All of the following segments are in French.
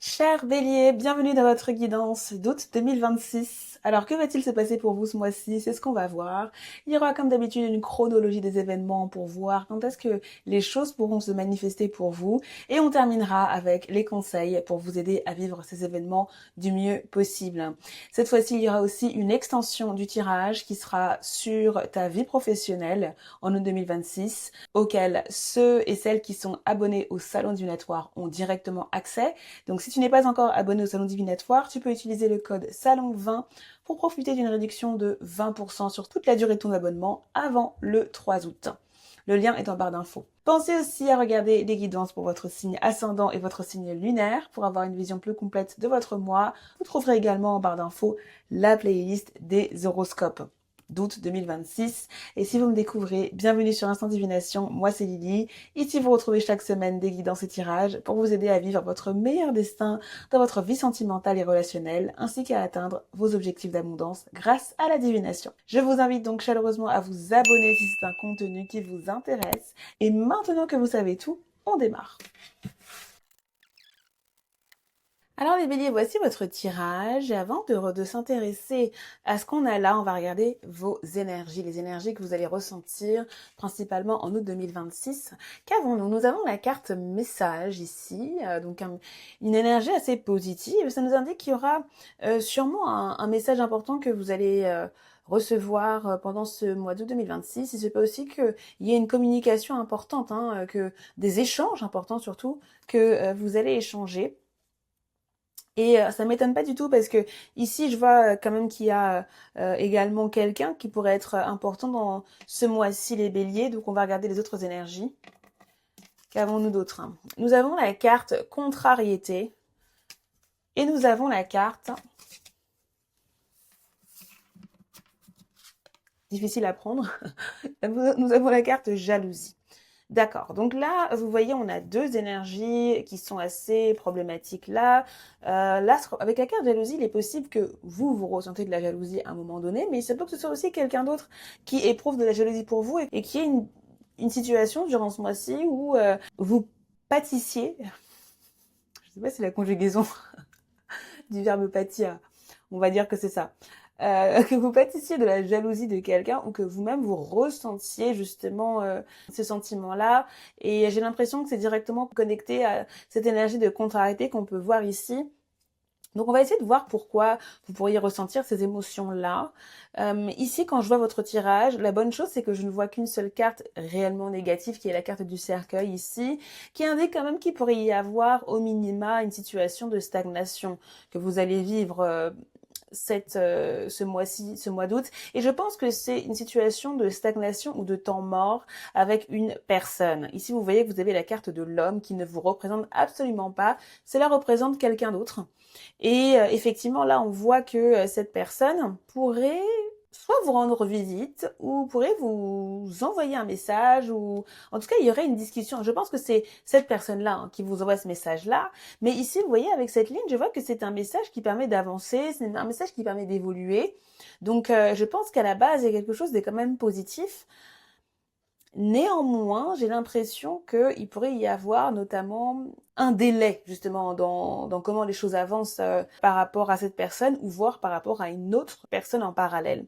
Cher Bélier, bienvenue dans votre guidance d'août 2026. Alors, que va-t-il se passer pour vous ce mois-ci? C'est ce qu'on va voir. Il y aura comme d'habitude une chronologie des événements pour voir quand est-ce que les choses pourront se manifester pour vous. Et on terminera avec les conseils pour vous aider à vivre ces événements du mieux possible. Cette fois-ci, il y aura aussi une extension du tirage qui sera sur ta vie professionnelle en août 2026, auquel ceux et celles qui sont abonnés au Salon divinatoire ont directement accès. Donc si tu n'es pas encore abonné au Salon divinatoire, tu peux utiliser le code SALON20 pour profiter d'une réduction de 20% sur toute la durée de ton abonnement avant le 3 août. Le lien est en barre d'infos. Pensez aussi à regarder les guidances pour votre signe ascendant et votre signe lunaire pour avoir une vision plus complète de votre mois. Vous trouverez également en barre d'infos la playlist des horoscopes d'août 2026. Et si vous me découvrez, bienvenue sur Instant Divination, moi c'est Lily. Ici vous retrouvez chaque semaine des guidances et tirages pour vous aider à vivre votre meilleur destin dans votre vie sentimentale et relationnelle, ainsi qu'à atteindre vos objectifs d'abondance grâce à la divination. Je vous invite donc chaleureusement à vous abonner si c'est un contenu qui vous intéresse. Et maintenant que vous savez tout, on démarre. Alors les béliers, voici votre tirage. Et avant de s'intéresser à ce qu'on a là, on va regarder vos énergies, les énergies que vous allez ressentir principalement en août 2026. Qu'avons-nous? Nous avons la carte message ici, une énergie assez positive. Ça nous indique qu'il y aura sûrement un message important que vous allez recevoir pendant ce mois d'août 2026. Il se peut aussi qu'il y ait une communication importante, que des échanges importants surtout, que vous allez échanger. Et ça m'étonne pas du tout parce que ici je vois quand même qu'il y a également quelqu'un qui pourrait être important dans ce mois-ci les béliers. Donc on va regarder les autres énergies. Qu'avons-nous d'autre? Nous avons la carte contrariété et nous avons la carte difficile à prendre. Nous avons la carte jalousie. D'accord, donc là, vous voyez, on a deux énergies qui sont assez problématiques là. Là, avec la carte jalousie, il est possible que vous ressentez de la jalousie à un moment donné, mais il se peut que ce soit aussi quelqu'un d'autre qui éprouve de la jalousie pour vous et qui ait une situation durant ce mois-ci où vous pâtissiez, je sais pas si c'est la conjugaison du verbe pâtir, on va dire que c'est ça. Que vous pâtissiez de la jalousie de quelqu'un ou que vous-même vous ressentiez justement ce sentiment-là. Et j'ai l'impression que c'est directement connecté à cette énergie de contrariété qu'on peut voir ici. Donc on va essayer de voir pourquoi vous pourriez ressentir ces émotions-là. Ici, quand je vois votre tirage, la bonne chose, c'est que je ne vois qu'une seule carte réellement négative, qui est la carte du cercueil ici, qui indique quand même qu'il pourrait y avoir au minima une situation de stagnation que vous allez vivre ce mois-ci, ce mois d'août. Et je pense que c'est une situation de stagnation ou de temps mort avec une personne. Ici, vous voyez que vous avez la carte de l'homme qui ne vous représente absolument pas. Cela représente quelqu'un d'autre. Et effectivement, là, on voit que cette personne pourrait soit vous rendre visite ou pourrait vous envoyer un message ou en tout cas il y aurait une discussion. Je pense que c'est cette personne-là qui vous envoie ce message-là. Mais ici, vous voyez, avec cette ligne, je vois que c'est un message qui permet d'avancer, c'est un message qui permet d'évoluer. Donc je pense qu'à la base, il y a quelque chose de quand même positif. Néanmoins, j'ai l'impression qu'il pourrait y avoir notamment un délai justement dans comment les choses avancent par rapport à cette personne ou voire par rapport à une autre personne en parallèle.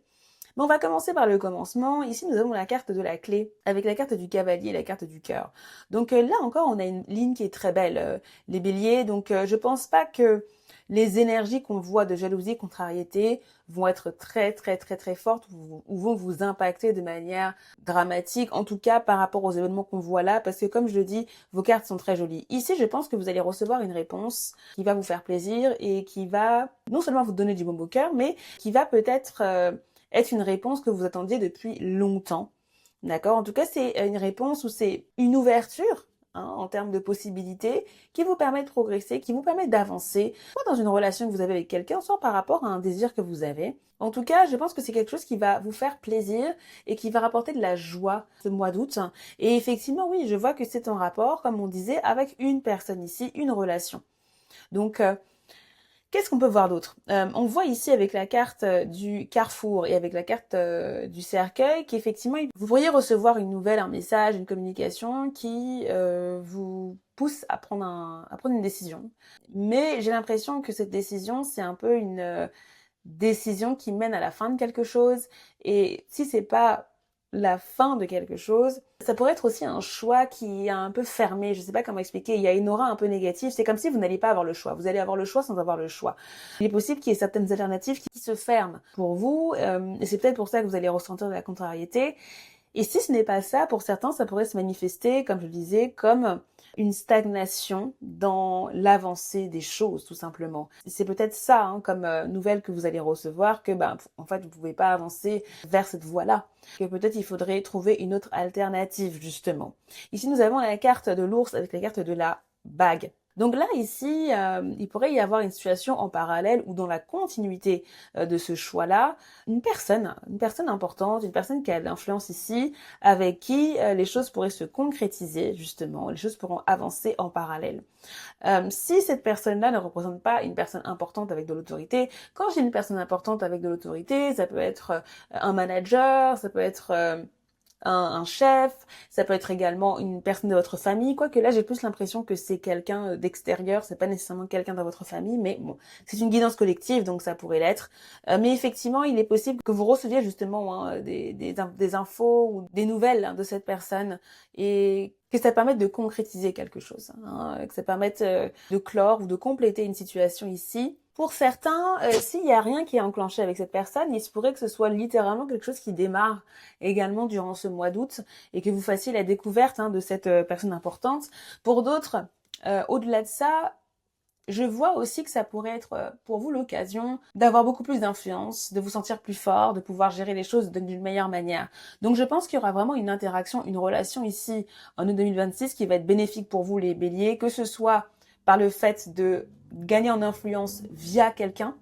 Mais on va commencer par le commencement. Ici, nous avons la carte de la clé avec la carte du cavalier et la carte du cœur. Donc là encore, on a une ligne qui est très belle, les béliers. Donc je pense pas que les énergies qu'on voit de jalousie, contrariété vont être très très très très fortes ou vont vous impacter de manière dramatique, en tout cas par rapport aux événements qu'on voit là, parce que comme je le dis, vos cartes sont très jolies. Ici, je pense que vous allez recevoir une réponse qui va vous faire plaisir et qui va non seulement vous donner du baume au cœur, mais qui va peut-être être une réponse que vous attendiez depuis longtemps. D'accord? En tout cas, c'est une réponse ou c'est une ouverture en termes de possibilités qui vous permet de progresser, qui vous permet d'avancer, soit dans une relation que vous avez avec quelqu'un, soit par rapport à un désir que vous avez. En tout cas, je pense que c'est quelque chose qui va vous faire plaisir et qui va rapporter de la joie ce mois d'août. Et effectivement, oui, je vois que c'est en rapport, comme on disait, avec une personne ici, une relation. Donc, qu'est-ce qu'on peut voir d'autre? On voit ici avec la carte du carrefour et avec la carte du cercueil qu'effectivement, vous pourriez recevoir une nouvelle, un message, une communication qui vous pousse à prendre une décision. Mais j'ai l'impression que cette décision, c'est un peu une décision qui mène à la fin de quelque chose. Et si c'est pas la fin de quelque chose, ça pourrait être aussi un choix qui est un peu fermé. Je sais pas comment expliquer. Il y a une aura un peu négative. C'est comme si vous n'alliez pas avoir le choix. Vous allez avoir le choix sans avoir le choix. Il est possible qu'il y ait certaines alternatives qui se ferment pour vous. Et c'est peut-être pour ça que vous allez ressentir de la contrariété. Et si ce n'est pas ça, pour certains, ça pourrait se manifester, comme je le disais, comme une stagnation dans l'avancée des choses, tout simplement. C'est peut-être ça, hein, comme nouvelle que vous allez recevoir, que en fait, vous pouvez pas avancer vers cette voie-là, que peut-être il faudrait trouver une autre alternative, justement. Ici, nous avons la carte de l'ours avec la carte de la bague. Donc là, ici, il pourrait y avoir une situation en parallèle ou dans la continuité de ce choix-là, une personne importante, une personne qui a de l'influence ici, avec qui les choses pourraient se concrétiser, justement, les choses pourront avancer en parallèle. Si cette personne-là ne représente pas une personne importante avec de l'autorité, quand j'ai une personne importante avec de l'autorité, ça peut être un manager, ça peut être un chef, ça peut être également une personne de votre famille, quoique là j'ai plus l'impression que c'est quelqu'un d'extérieur, c'est pas nécessairement quelqu'un dans votre famille, mais bon, c'est une guidance collective, donc ça pourrait l'être. Mais effectivement, il est possible que vous receviez justement des infos ou des nouvelles de cette personne et que ça permette de concrétiser quelque chose, hein, que ça permette de clore ou de compléter une situation ici. Pour certains, s'il n'y a rien qui est enclenché avec cette personne, il se pourrait que ce soit littéralement quelque chose qui démarre également durant ce mois d'août et que vous fassiez la découverte de cette personne importante. Pour d'autres, au-delà de ça, je vois aussi que ça pourrait être pour vous l'occasion d'avoir beaucoup plus d'influence, de vous sentir plus fort, de pouvoir gérer les choses d'une meilleure manière. Donc je pense qu'il y aura vraiment une interaction, une relation ici en août 2026 qui va être bénéfique pour vous les béliers, que ce soit par le fait de gagner en influence via quelqu'un,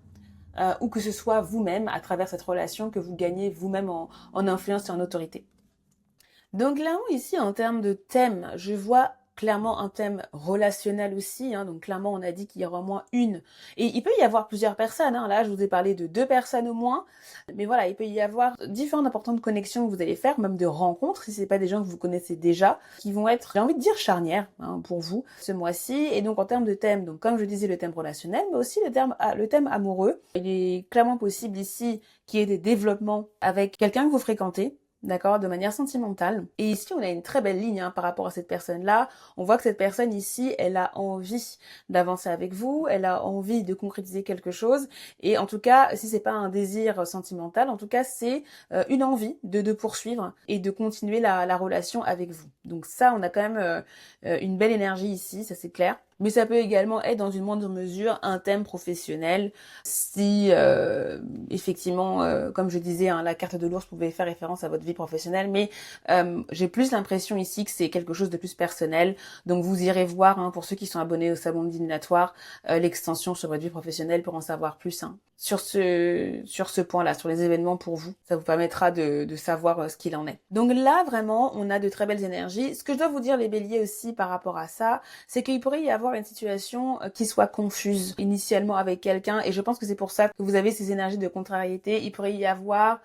ou que ce soit vous-même à travers cette relation que vous gagnez vous-même en influence et en autorité. Donc là ici en termes de thème, je vois clairement un thème relationnel aussi, donc clairement on a dit qu'il y aura au moins une, et il peut y avoir plusieurs personnes, là je vous ai parlé de 2 personnes au moins, mais voilà, il peut y avoir différentes importantes connexions que vous allez faire, même de rencontres, si c'est pas des gens que vous connaissez déjà, qui vont être, j'ai envie de dire charnières, pour vous, ce mois-ci. Et donc en termes de thème, donc comme je disais, le thème relationnel, mais aussi le thème amoureux, il est clairement possible ici qu'il y ait des développements avec quelqu'un que vous fréquentez, d'accord, de manière sentimentale. Et ici, on a une très belle ligne par rapport à cette personne-là. On voit que cette personne ici, elle a envie d'avancer avec vous, elle a envie de concrétiser quelque chose. Et en tout cas, si c'est pas un désir sentimental, en tout cas, c'est une envie de poursuivre et de continuer la relation avec vous. Donc ça, on a quand même une belle énergie ici, ça c'est clair. Mais ça peut également être dans une moindre mesure un thème professionnel. Si effectivement, comme je disais, la carte de l'ours pouvait faire référence à votre vie professionnelle, mais j'ai plus l'impression ici que c'est quelque chose de plus personnel. Donc vous irez voir, pour ceux qui sont abonnés au salon divinatoire, l'extension sur votre vie professionnelle pour en savoir plus sur ce point-là, sur les événements pour vous. Ça vous permettra de savoir ce qu'il en est. Donc là, vraiment, on a de très belles énergies. Ce que je dois vous dire, les béliers aussi, par rapport à ça, c'est qu'il pourrait y avoir une situation qui soit confuse initialement avec quelqu'un, et je pense que c'est pour ça que vous avez ces énergies de contrariété. Il pourrait y avoir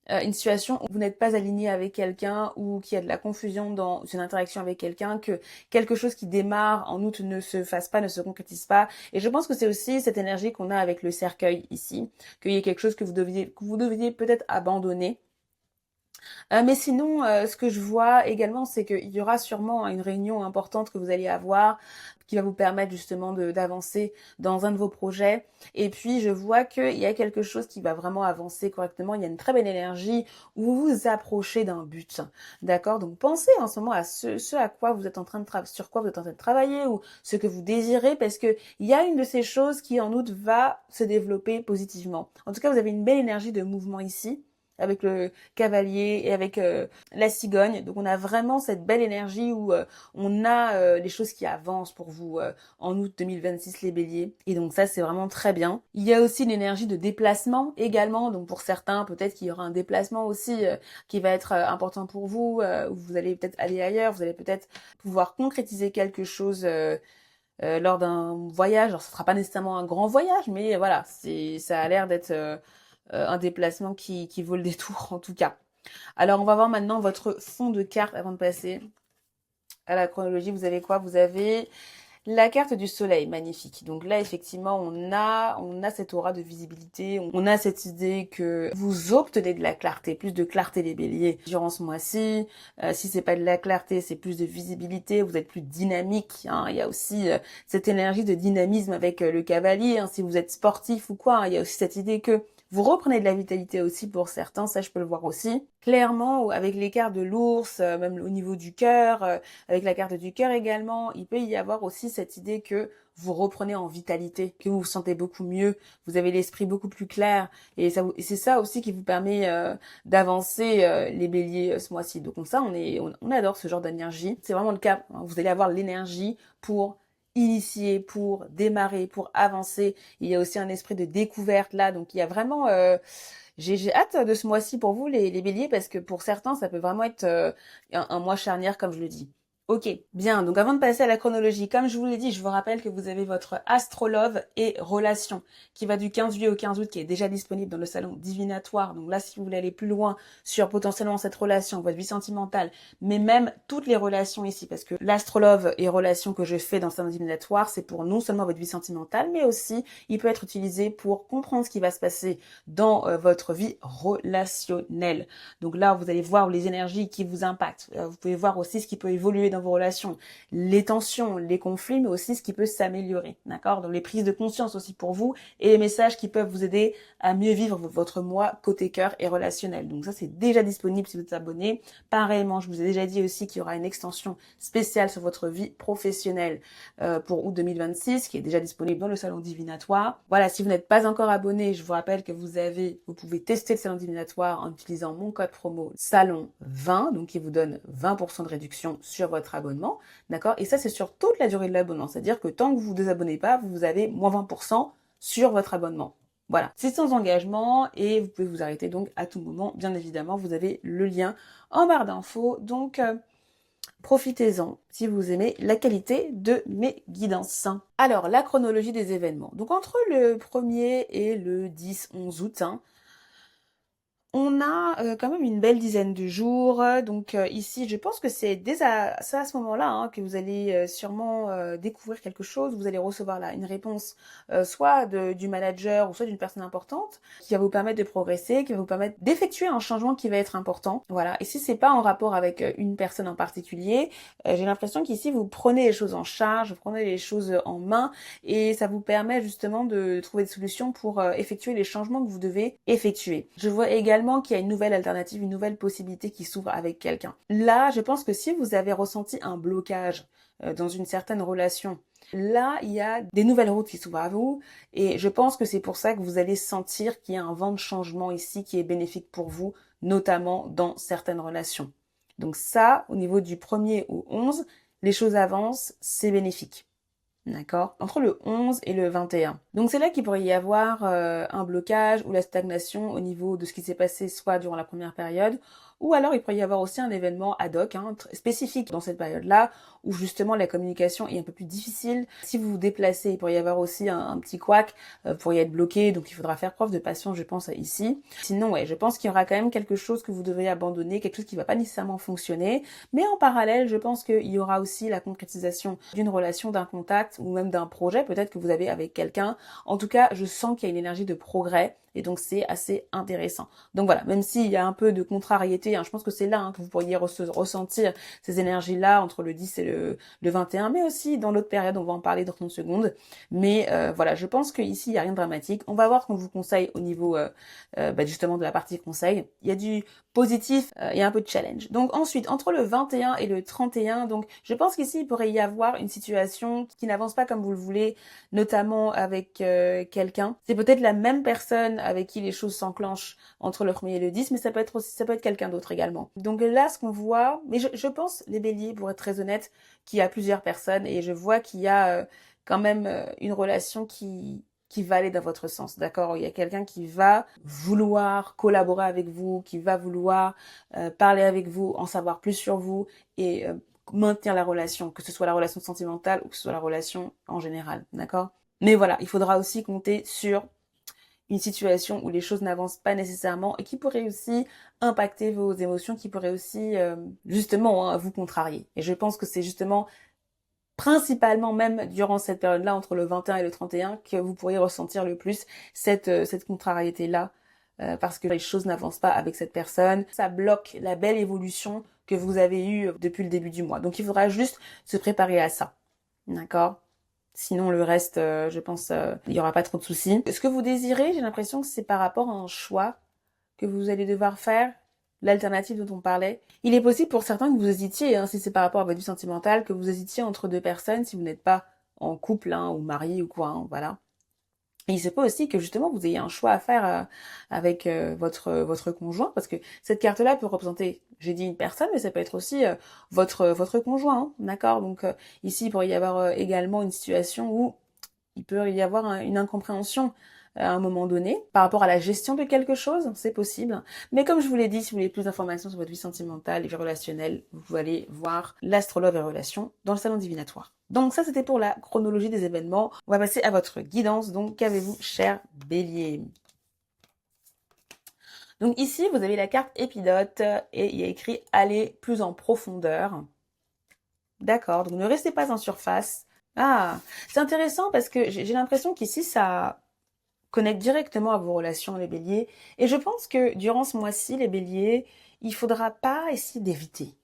une situation où vous n'êtes pas aligné avec quelqu'un ou qu'il y a de la confusion dans une interaction avec quelqu'un, que quelque chose qui démarre en août ne se fasse pas, ne se concrétise pas. Et je pense que c'est aussi cette énergie qu'on a avec le cercueil ici, qu'il y ait quelque chose que vous deviez peut-être abandonner. Mais sinon, ce que je vois également, c'est qu'il y aura sûrement une réunion importante que vous allez avoir qui va vous permettre justement d'avancer dans un de vos projets. Et puis, je vois qu'il y a quelque chose qui va vraiment avancer correctement. Il y a une très belle énergie où vous vous approchez d'un but. D'accord? Donc, pensez en ce moment à ce à quoi vous êtes en train de sur quoi vous êtes en train de travailler ou ce que vous désirez, parce que il y a une de ces choses qui, en août, va se développer positivement. En tout cas, vous avez une belle énergie de mouvement ici, avec le cavalier et avec la cigogne. Donc on a vraiment cette belle énergie où on a les choses qui avancent pour vous en août 2026, les béliers. Et donc ça, c'est vraiment très bien. Il y a aussi l'énergie de déplacement également. Donc pour certains, peut-être qu'il y aura un déplacement aussi qui va être important pour vous, où vous allez peut-être aller ailleurs, vous allez peut-être pouvoir concrétiser quelque chose lors d'un voyage. Alors ce sera pas nécessairement un grand voyage, mais voilà, ça a l'air d'être un déplacement qui vaut le détour en tout cas. Alors on va voir maintenant votre fond de carte avant de passer À la chronologie, vous avez quoi? Vous avez la carte du soleil, magnifique. Donc là, effectivement, on a cette aura de visibilité, on a cette idée que vous obtenez de la clarté, plus de clarté les béliers durant ce mois-ci. Si c'est pas de la clarté, c'est plus de visibilité, vous êtes plus dynamique, hein. Il y a aussi cette énergie de dynamisme avec le cavalier, hein. Si vous êtes sportif ou quoi, hein, il y a aussi cette idée que vous reprenez de la vitalité aussi pour certains, ça je peux le voir aussi. Clairement, avec les cartes de l'ours, même au niveau du cœur, avec la carte du cœur également, il peut y avoir aussi cette idée que vous reprenez en vitalité, que vous vous sentez beaucoup mieux, vous avez l'esprit beaucoup plus clair, et c'est ça aussi qui vous permet d'avancer les béliers ce mois-ci. Donc ça, on adore ce genre d'énergie. C'est vraiment le cas, hein. Vous allez avoir l'énergie pour initier, pour démarrer, pour avancer. Il y a aussi un esprit de découverte là, donc il y a vraiment j'ai hâte de ce mois-ci pour vous, les béliers, parce que pour certains, ça peut vraiment être un mois charnière, comme je le dis. Ok, bien. Donc avant de passer à la chronologie, comme je vous l'ai dit, je vous rappelle que vous avez votre Astrolove et Relation qui va du 15 juillet au 15 août, qui est déjà disponible dans le salon divinatoire. Donc là, si vous voulez aller plus loin sur potentiellement cette relation, votre vie sentimentale, mais même toutes les relations ici, parce que l'Astrolove et Relation que je fais dans le salon divinatoire, c'est pour non seulement votre vie sentimentale, mais aussi il peut être utilisé pour comprendre ce qui va se passer dans votre vie relationnelle. Donc là, vous allez voir les énergies qui vous impactent. Vous pouvez voir aussi ce qui peut évoluer dans vos relations, les tensions, les conflits, mais aussi ce qui peut s'améliorer. D'accord? Donc les prises de conscience aussi pour vous et les messages qui peuvent vous aider à mieux vivre votre mois côté cœur et relationnel. Donc ça, c'est déjà disponible si vous êtes abonné. Pareillement, je vous ai déjà dit aussi qu'il y aura une extension spéciale sur votre vie professionnelle pour août 2026, qui est déjà disponible dans le salon divinatoire. Voilà, si vous n'êtes pas encore abonné, je vous rappelle que vous pouvez tester le salon divinatoire en utilisant mon code promo SALON20, donc qui vous donne 20% de réduction sur votre abonnement, d'accord? Et ça, c'est sur toute la durée de l'abonnement, c'est-à-dire que tant que vous vous désabonnez pas, vous avez moins 20% sur votre abonnement. Voilà, c'est sans engagement et vous pouvez vous arrêter donc à tout moment. Bien évidemment, vous avez le lien en barre d'infos. Donc, profitez-en si vous aimez la qualité de mes guidances. Alors, la chronologie des événements. Donc, entre le 1er et le 10-11 août, hein, on a quand même une belle dizaine de jours. Donc ici, je pense que c'est à ce moment-là hein, que vous allez sûrement découvrir quelque chose. Vous allez recevoir là une réponse soit du manager ou soit d'une personne importante qui va vous permettre de progresser, qui va vous permettre d'effectuer un changement qui va être important. Voilà. Et si c'est pas en rapport avec une personne en particulier, j'ai l'impression qu'ici vous prenez les choses en charge, vous prenez les choses en main et ça vous permet justement de trouver des solutions pour effectuer les changements que vous devez effectuer. Je vois également qu'il y a une nouvelle alternative, une nouvelle possibilité qui s'ouvre avec quelqu'un. Là, je pense que si vous avez ressenti un blocage dans une certaine relation, là, il y a des nouvelles routes qui s'ouvrent à vous et je pense que c'est pour ça que vous allez sentir qu'il y a un vent de changement ici qui est bénéfique pour vous, notamment dans certaines relations. Donc ça, au niveau du 1er au 11, les choses avancent, c'est bénéfique. D'accord? Entre le 11 et le 21. Donc c'est là qu'il pourrait y avoir un blocage ou la stagnation au niveau de ce qui s'est passé soit durant la première période, ou alors il pourrait y avoir aussi un événement ad hoc, hein, spécifique dans cette période-là, où justement la communication est un peu plus difficile. Si vous vous déplacez, il pourrait y avoir aussi un petit couac, vous pourriez être bloqué, donc il faudra faire preuve de patience, je pense, ici. Sinon, ouais, je pense qu'il y aura quand même quelque chose que vous devriez abandonner, quelque chose qui va pas nécessairement fonctionner, mais en parallèle, je pense qu'il y aura aussi la concrétisation d'une relation, d'un contact, ou même d'un projet peut-être que vous avez avec quelqu'un. En tout cas, je sens qu'il y a une énergie de progrès et donc c'est assez intéressant. Donc voilà, même s'il y a un peu de contrariété, hein, je pense que c'est là hein, que vous pourriez ressentir ces énergies-là entre le 10 et le 21, mais aussi dans l'autre période, on va en parler dans 30 secondes. Mais voilà, je pense qu'ici, il n'y a rien de dramatique. On va voir ce qu'on vous conseille au niveau justement de la partie conseil. Il y a du positif et un peu de challenge. Donc ensuite, entre le 21 et le 31, donc je pense qu'ici, il pourrait y avoir une situation qui n'avance pas comme vous le voulez, notamment avec quelqu'un. C'est peut-être la même personne avec qui les choses s'enclenchent entre le 1er et le 10, mais ça peut être quelqu'un d'autre également. Donc là, ce qu'on voit, mais je pense, les béliers, pour être très honnête, qu'il y a plusieurs personnes et je vois qu'il y a quand même une relation qui va aller dans votre sens, d'accord? Il y a quelqu'un qui va vouloir collaborer avec vous, qui va vouloir parler avec vous, en savoir plus sur vous et maintenir la relation, que ce soit la relation sentimentale ou que ce soit la relation en général, d'accord? Mais voilà, il faudra aussi compter sur une situation où les choses n'avancent pas nécessairement et qui pourrait aussi impacter vos émotions, qui pourrait aussi justement vous contrarier. Et je pense que c'est justement principalement même durant cette période-là, entre le 21 et le 31, que vous pourriez ressentir le plus cette contrariété-là, parce que les choses n'avancent pas avec cette personne. Ça bloque la belle évolution que vous avez eue depuis le début du mois. Donc il faudra juste se préparer à ça. D'accord? Sinon, le reste, je pense, il y aura pas trop de soucis. Ce que vous désirez, j'ai l'impression que c'est par rapport à un choix que vous allez devoir faire, l'alternative dont on parlait. Il est possible pour certains que vous hésitiez, hein, si c'est par rapport à votre vie sentimentale, que vous hésitiez entre deux personnes, si vous n'êtes pas en couple, hein, ou marié ou quoi, hein, voilà. Et il se peut aussi que justement vous ayez un choix à faire avec votre conjoint, parce que cette carte-là peut représenter, j'ai dit une personne, mais ça peut être aussi votre conjoint, hein, d'accord? Donc ici, il pourrait y avoir également une situation où il peut y avoir une incompréhension à un moment donné par rapport à la gestion de quelque chose, c'est possible. Mais comme je vous l'ai dit, si vous voulez plus d'informations sur votre vie sentimentale et vie relationnelle, vous allez voir l'astrologue et relations dans le salon divinatoire. Donc ça, c'était pour la chronologie des événements. On va passer à votre guidance. Donc, qu'avez-vous, cher Bélier? Donc ici, vous avez la carte épidote et il y a écrit « Aller plus en profondeur ». D'accord, donc ne restez pas en surface. Ah, c'est intéressant parce que j'ai l'impression qu'ici, ça connecte directement à vos relations, les béliers. Et je pense que durant ce mois-ci, les béliers, il faudra pas essayer d'éviter.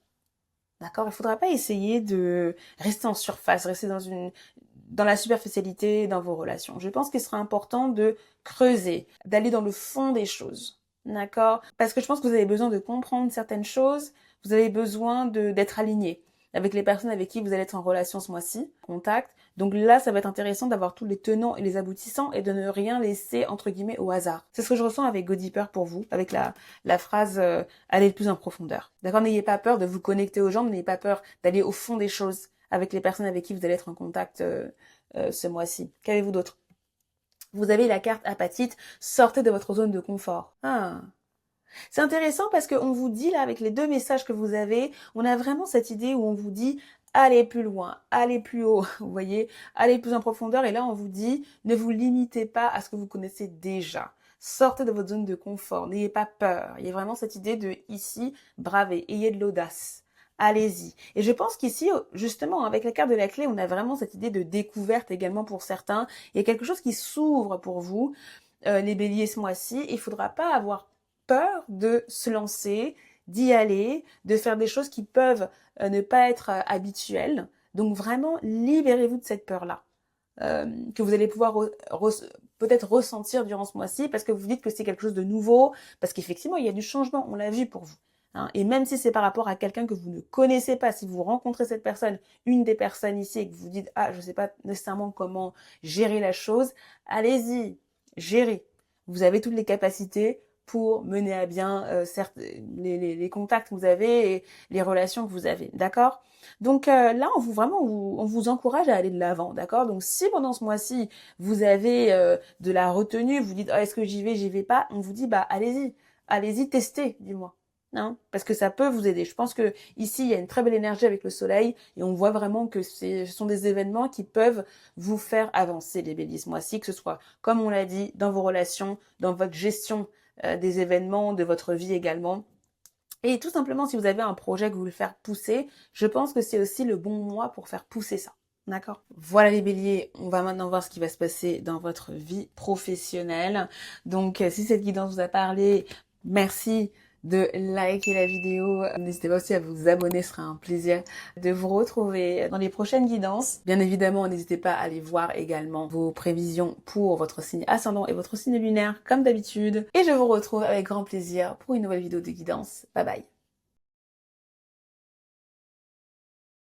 D'accord? Il faudra pas essayer de rester en surface, rester dans la superficialité dans vos relations. Je pense qu'il sera important de creuser, d'aller dans le fond des choses. D'accord? Parce que je pense que vous avez besoin de comprendre certaines choses, vous avez besoin d'être aligné avec les personnes avec qui vous allez être en relation ce mois-ci, contact. Donc là, ça va être intéressant d'avoir tous les tenants et les aboutissants et de ne rien laisser, entre guillemets, au hasard. C'est ce que je ressens avec Go Deeper pour vous, avec la phrase aller plus en profondeur. D'accord? N'ayez pas peur de vous connecter aux gens, n'ayez pas peur d'aller au fond des choses avec les personnes avec qui vous allez être en contact ce mois-ci. Qu'avez-vous d'autre? Vous avez la carte apatite, sortez de votre zone de confort. Ah, c'est intéressant parce qu'on vous dit là, avec les deux messages que vous avez, on a vraiment cette idée où on vous dit allez plus loin, allez plus haut, vous voyez, allez plus en profondeur. Et là, on vous dit ne vous limitez pas à ce que vous connaissez déjà. Sortez de votre zone de confort, n'ayez pas peur. Il y a vraiment cette idée de ici, bravez, ayez de l'audace. Allez-y. Et je pense qu'ici, justement, avec la carte de la clé, on a vraiment cette idée de découverte également pour certains. Il y a quelque chose qui s'ouvre pour vous, les béliers, ce mois-ci. Il faudra pas avoir peur de se lancer, d'y aller, de faire des choses qui peuvent ne pas être habituelles. Donc vraiment, libérez-vous de cette peur-là, que vous allez pouvoir peut-être ressentir durant ce mois-ci, parce que vous dites que c'est quelque chose de nouveau, parce qu'effectivement, il y a du changement, on l'a vu pour vous. Hein. Et même si c'est par rapport à quelqu'un que vous ne connaissez pas, si vous rencontrez cette personne, une des personnes ici, et que vous dites « Ah, je ne sais pas nécessairement comment gérer la chose », allez-y, gérez. Vous avez toutes les capacités pour mener à bien certes, les contacts que vous avez et les relations que vous avez, d'accord? Donc là, on vous encourage à aller de l'avant, d'accord? Donc si pendant ce mois-ci, vous avez de la retenue, vous dites oh, est-ce que j'y vais pas, on vous dit bah allez-y, testez, dis-moi. Hein, parce que ça peut vous aider. Je pense que ici il y a une très belle énergie avec le soleil et on voit vraiment que ce sont des événements qui peuvent vous faire avancer les béliers ce mois-ci, que ce soit, comme on l'a dit, dans vos relations, dans votre gestion des événements, de votre vie également. Et tout simplement, si vous avez un projet que vous voulez faire pousser, je pense que c'est aussi le bon mois pour faire pousser ça. D'accord? Voilà les béliers, on va maintenant voir ce qui va se passer dans votre vie professionnelle. Donc, si cette guidance vous a parlé, merci de liker la vidéo. N'hésitez pas aussi à vous abonner, ce sera un plaisir de vous retrouver dans les prochaines guidances. Bien évidemment, n'hésitez pas à aller voir également vos prévisions pour votre signe ascendant et votre signe lunaire, comme d'habitude. Et je vous retrouve avec grand plaisir pour une nouvelle vidéo de guidance. Bye bye!